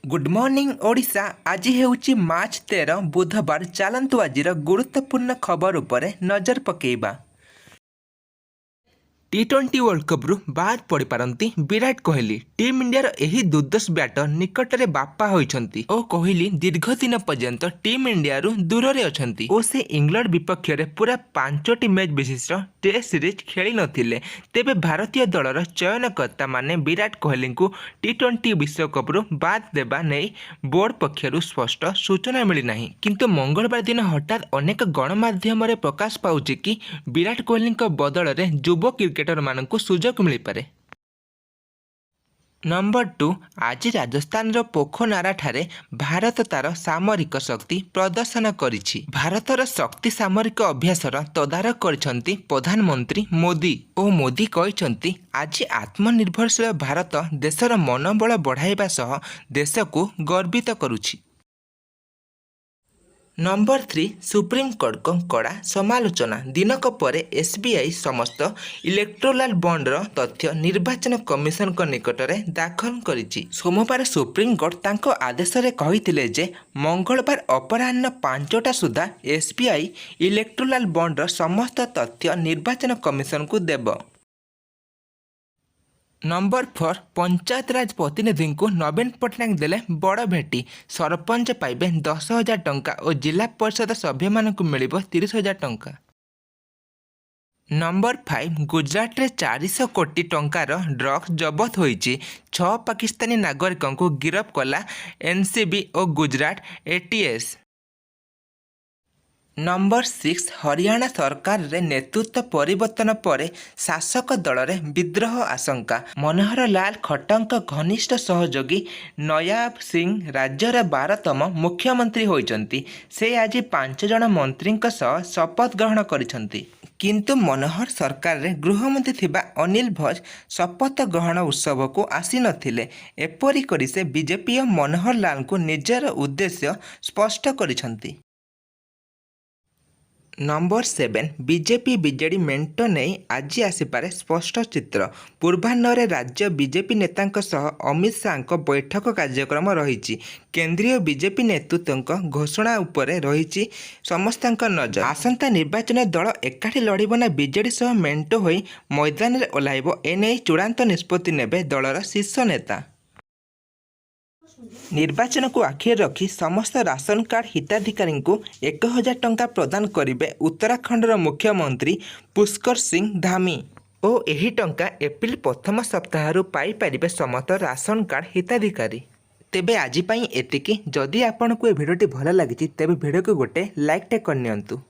Good morning Odisha. आज हेउची मार्च 13 बुधवार। चलतु आज गुरुत्वपूर्ण खबर उपरे नजर पकेइबा। टी20 वर्ल्ड कप बाद पड़ पारती विराट कोहली। टीम इंडिया एही दुर्दश बैटर निकटरे बापा होइछंती ओ कोहली दीर्घ दिन पर्यंत टीम इंडिया दूर रे अछंती ओ से इंग्लैंड विपक्ष रे पूरा 5टी मैच विशिष्ट टेस्ट सीरीज खेली नथिले। तेबे भारतीय दलर चयनकर्ता माने विराट कोहली को टी20 विश्वकप बाद देबा नहीं बोर्ड पक्षरु स्पष्ट सूचना मिली नहीं, किंतु मंगलवार दिन हठात अनेक गणमाध्यम रे प्रकाश पाउछि कि विराट कोहली बदल रे युवा क्रिकेटर मानकु सुजोग मिल पारे। नंबर 2, आज राजस्थान पोखनारा ठारे भारत तार सामरिक शक्ति प्रदर्शन करिछि। भारतर शक्ति सामरिक अभ्यासर तदारख करिसंती प्रधानमंत्री मोदी ओ मोदी कहिसंती आज आत्मनिर्भरशील भारत देशर मनोबल बढ़ाइबा सह देशको गर्वित करुछि। नंबर 3, सुप्रीमकोर्ट को कड़ा समालोचना। दिनक परे एसबीआई समस्त इलेक्ट्रोलाल बॉन्डर तथ्य निर्वाचन कमिशन को निकट में दाखल करिछि। सोमवार सुप्रीमकोर्ट तांको आदेश रे कहिथिले जे मंगलवार अपराह्न 5टा सुधा एसबीआई इलेक्ट्रोलाल बॉन्डर समस्त तथ्य निर्वाचन कमिशन को देब। नंबर 4, पंचायत राज प्रतिनिधि को नवीन पट्टनायक देले बड़ भेटी। सरपंच पाइबे 10,000 टंका और जिला परिषद सभ्य मानक मिलिबो 30,000 टंका। नंबर 5, गुजरात रे 400 कोटी टंकार ड्रग्स जबत होइछि। 6 पाकिस्तानी नागरिकों को गिरफ्त कला एनसीबी और गुजरात एटीएस। नंबर 6, हरियाणा सरकार रे नेतृत्व परिवर्तन परे शासक दल रे विद्रोह आशंका। मनोहर लाल खट्टर घनिष्ठ सहयोगी नयाब सिंह राज्यर 12तम मुख्यमंत्री होइचंती। से आज 5 जन मंत्री सह शपथ ग्रहण करिसंती, किंतु मनोहर सरकार रे गृहमंत्री थिबा अनिल भज शपथ ग्रहण उत्सव को आसी नथिले। एपरी करी से बीजेपी और मनोहर लाल को निजर उद्देश्य स्पष्ट करिसंती। नंबर 7, बीजेपी बीजेडी मेंट नहीं आज आसपारे स्पष्ट चित्र। पूर्वाह्न राज्य बीजेपी नेतांक सह अमित शाह बैठक कार्यक्रम रही। केंद्रीय बीजेपी नेतृत्व घोषणा उपरे रही समस्त नजर। आसंता निर्वाचन दल एकाठी लड़ब ना बीजेडी सह मेंट होई मैदान में ओह्लाइब, एने चूड़ांत निष्पत्ति नेबे दलर शीर्ष नेता। निर्वाचन को आखिर रखी समस्त राशन कार्ड हिताधिकारी को 1,000 टंका प्रदान करेंगे उत्तराखंडर मुख्यमंत्री पुष्कर सिंह धामी और यही टंका एप्रिल प्रथम सप्ताह पाई पारिबे समस्त राशन कार्ड हिताधिकारी। तेबे आज एतिकी। जदि आपको ये भिडियोटी भल लगी तेबे भिडियो को गोटे लाइक टे करनियंतु।